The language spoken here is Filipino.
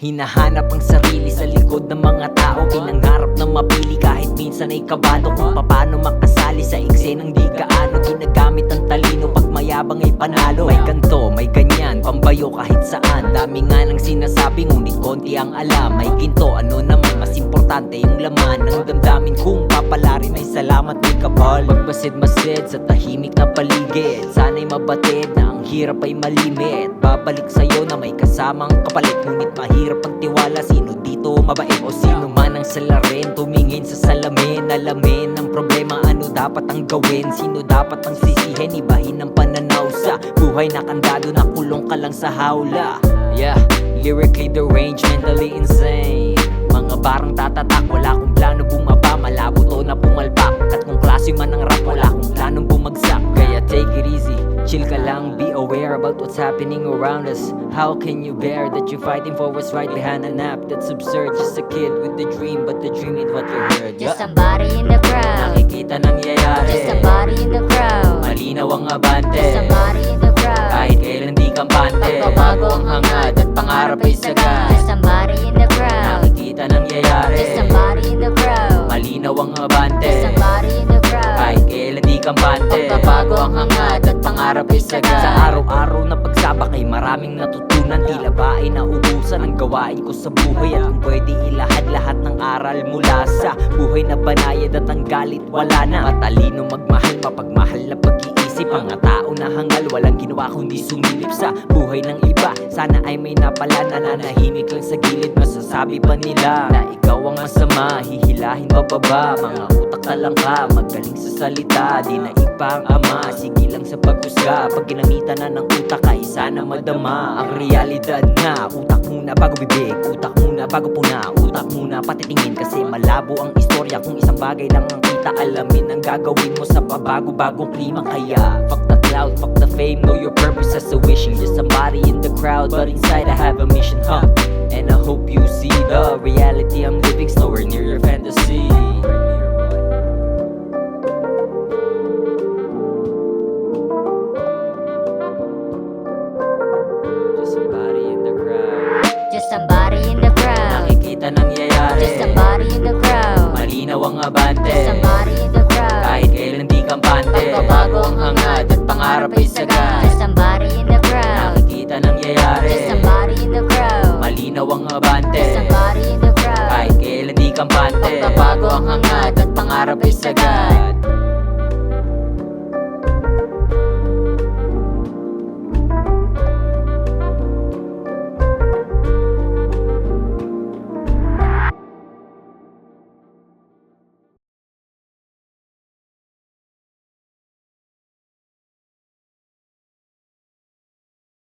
Hinahanap ang sarili sa likod ng mga tao. Pinangarap na mapili kahit minsan ay kabado. Kung paano makasali sa eksenang di gaano. Ginagamit ang talino pag mayabang ay panalo. May ganto, may ganyan, pambayo kahit saan. Dami nga ng sinasabi ngunit konti ang alam. May ginto, ano naman, mas importante yung laman ng damdamin kung papalarin ay salamat may kapal. Magmasid-masid sa tahimik na paligid. Sana'y mabatid na ang hirap ay malimit. Babalik sa'yo na may kasamang kapalit. Ngunit mahirap pagtiwala, sino dito mabait o sino man ang salarin. Tumingin sa salamin, alamin ang problema, ano dapat ang gawin. Sino dapat ang sisihin, ibahin ang pananaw sa buhay na kandado na kulong ka lang sa hawla. Yeah, lyrically deranged, mentally insane. Mga barang tatatak, wala akong plano bumaba. Malabo to na pumalpak, at kung klase man ang rap, wala akong planong bumagsak. Kaya take it easy, chill ka lang, be aware about what's happening around us. How can you bear that you're fighting for what's right behind a nap? That's absurd, just a kid with a dream, but the dream ain't what you heard. Just somebody in the crowd, Nakikita nangyayari, just somebody in the crowd, malinaw ang abante. just somebody in the crowd. Kahit kailan di kampante, Pagbabago ang hangad at pangarap ay sagad. Just somebody in the crowd, Nakikita nangyayari, just somebody in the crowd, malinaw ang abante. just somebody in the crowd. Kahit kailan di kampante, Pagbabago ang hangad at pangarap ay sagad. Sa araw-araw na pagsabak ay maraming natutunan. Tila ba ay naubusan ang gawain ko sa buhay. At kung pwede ilahad lahat ng aral mula sa buhay na banayad at ang galit wala na. Matalino magmahal, mapagmahal na pag-iisip. Mga tao na hangal, walang ginawa kundi sumilip sa buhay ng iba. Sana ay may napala na nanahimik lang sa gilid. Masasabi pa nila na ikaw ang masama, hihilahin pababa. Mga utak ka lang ka, magaling sa salita. Di na ipa ang ama, sige lang sa paghusga. Pag ginamitan na ng utak ay sana madama ang realidad na utak muna bago bibig, utak muna bago puna, utak muna patitingin. Kasi malabo ang istorya kung isang bagay lang ang kita. Alamin ang gagawin mo sa pabago-bagong klima. Kaya fuck the cloud, fuck the fame, know your purpose as a wishing. Just somebody in the crowd, but inside I have a mission, and I hope you see the reality I'm living's nowhere near your fantasy. Just somebody in the crowd, Just somebody in the crowd, nakikita nangyayari, just somebody in the crowd, malinaw ang abante. just somebody in the crowd. Kahit kailan di kampante, Pagbabago ang hangad at pangarap ay sagad.